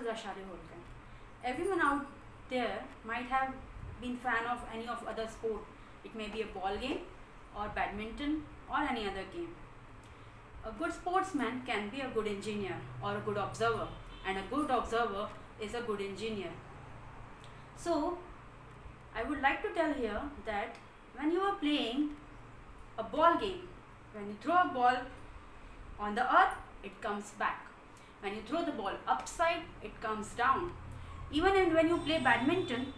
is Vaishali Holkar. Everyone out there might have been fan of any of other sport. It may be a ball game or badminton or any other game. A good sportsman can be a good engineer or a good observer, and a good observer is a good engineer. So, I would like to tell here that when you are playing a ball game, when you throw a ball on the earth, it comes back. When you throw the ball upside, it comes down. Even when you play badminton,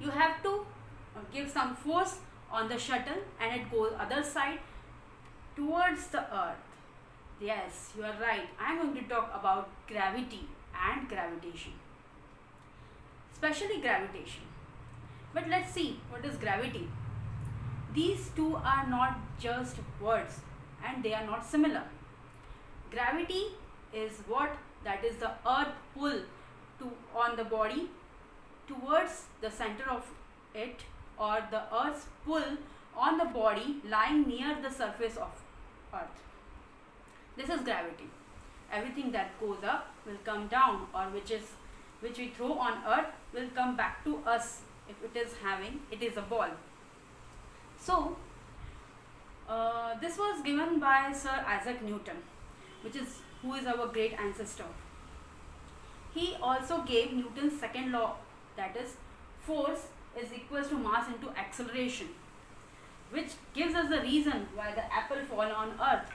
you have to give some force on the shuttle and it goes other side towards the earth. Yes, you are right. I am going to talk about gravity and gravitation, especially gravitation. But let's see what is gravity. These two are not just words and they are not similar. Gravity is what that is the earth pull on the body towards the center of it, or the earth's pull on the body lying near the surface of earth. This is gravity. Everything that goes up will come down, or which we throw on earth will come back to us if it is a ball. So this was given by Sir Isaac Newton, who is our great ancestor. He also gave Newton's second law, that is force is equals to mass into acceleration, which gives us the reason why the apple fall on earth,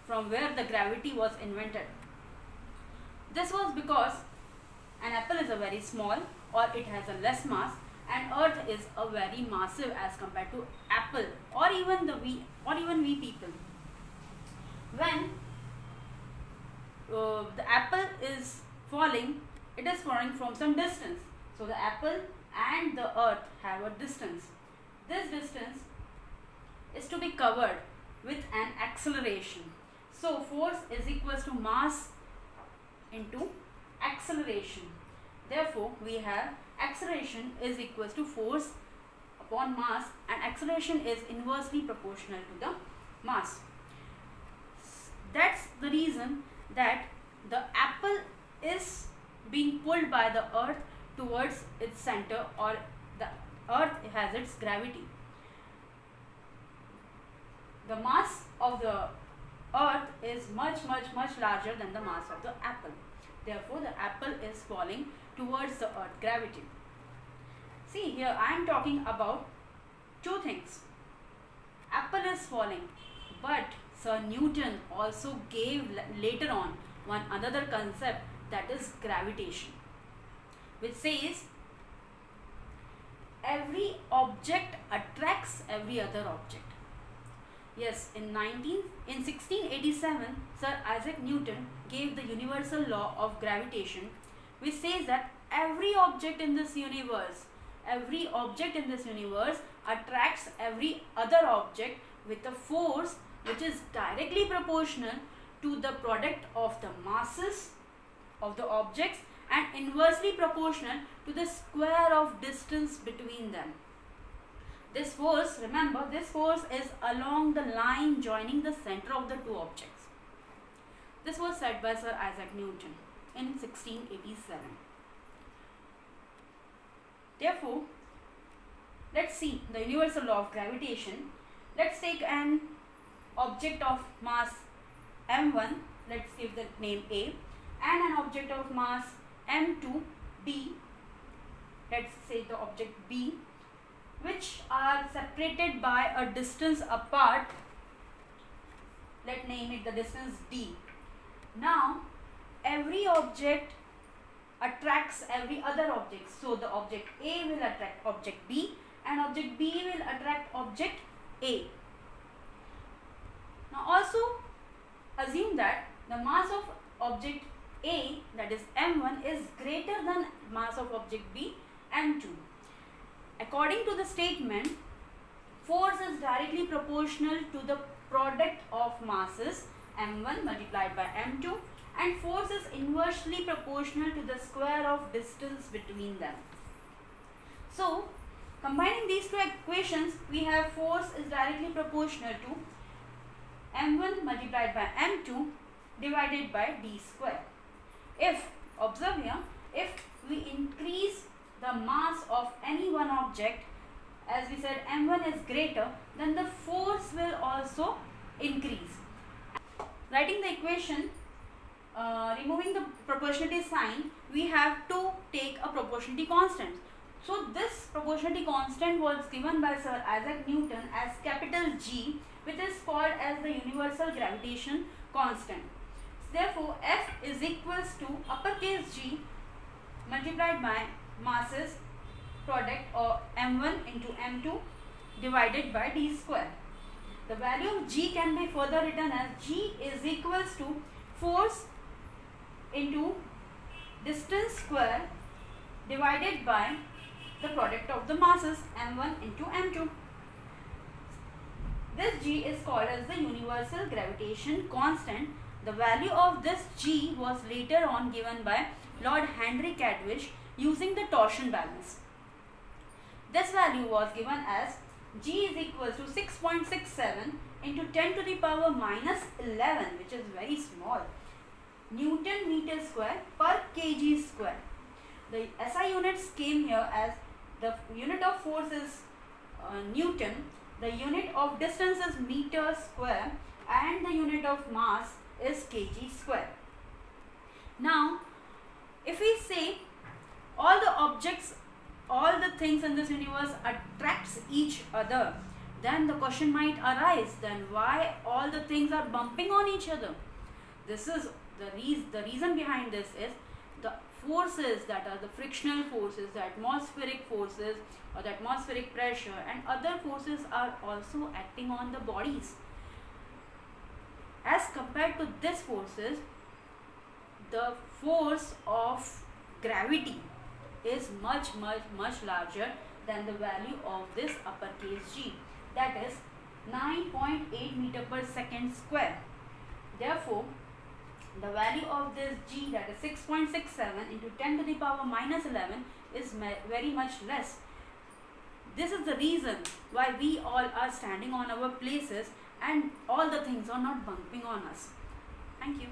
from where the gravity was invented. This was because an apple is a very small, or it has a less mass, and earth is a very massive as compared to apple, or even we people. When the apple is falling, it is falling from some distance. So the apple and the earth have a distance. This distance is to be covered with an acceleration. So force is equals to mass into acceleration. Therefore, we have acceleration is equals to force upon mass, and acceleration is inversely proportional to the mass. That's the reason that the apple is being pulled by the earth towards its center, or the earth has its gravity. The mass of the earth is much larger than the mass of the apple. Therefore, the apple is falling towards the earth gravity. See, here I am talking about two things. Apple is falling, but Sir Newton also gave later on one another concept, that is gravitation, which says every object attracts every other object. Yes, in 1687, Sir Isaac Newton gave the universal law of gravitation, which says that every object in this universe attracts every other object with a force which is directly proportional to the product of the masses of the objects and inversely proportional to the square of distance between them. This force, remember, this force is along the line joining the center of the two objects. This was said by Sir Isaac Newton in 1687. Therefore, let's see the universal law of gravitation. Let's take an object of mass m1, let's give the name A, and an object of mass m2, B, let's say the object B, which are separated by a distance apart. Let's name it the distance D. Now, every object attracts every other object. So, the object A will attract object B, and object B will attract object A. Now, also assume that the mass of object A, that is m1, is greater than mass of object B, m2. According to the statement, force is directly proportional to the product of masses m1 multiplied by m2, and force is inversely proportional to the square of distance between them. So, combining these two equations, we have force is directly proportional to m1 multiplied by m2 divided by d square. If Observe here, if we increase the mass of any one object, as we said m1 is greater, then the force will also increase. Writing the equation, removing the proportionality sign, we have to take a proportionality constant. So this proportionality constant was given by Sir Isaac Newton as capital G, which is called as the universal gravitation constant. Therefore, F is equals to uppercase G multiplied by masses product or m1 into m2 divided by d square. The value of G can be further written as G is equals to force into distance square divided by the product of the masses m1 into m2. This G is called as the universal gravitation constant. The value of this G was later on given by Lord Henry Cadwich using the torsion balance. This value was given as G is equal to 6.67 into 10 to the power minus 11, which is very small, Newton meter square per kg square. The SI units came here as the unit of force is Newton, the unit of distance is meter square, and the unit of mass is kg square. Now, if we say all the objects, all the things in this universe attracts each other, then the question might arise, then why all the things are bumping on each other? This is the reason behind this is the forces, that are the frictional forces, the atmospheric forces or the atmospheric pressure and other forces are also acting on the bodies. As compared to these forces, the force of gravity is much larger than the value of this uppercase G, that is 9.8 meter per second square. Therefore, the value of this G, that is 6.67 into 10 to the power minus 11, is very much less. This is the reason why we all are standing on our places and all the things are not bumping on us. Thank you.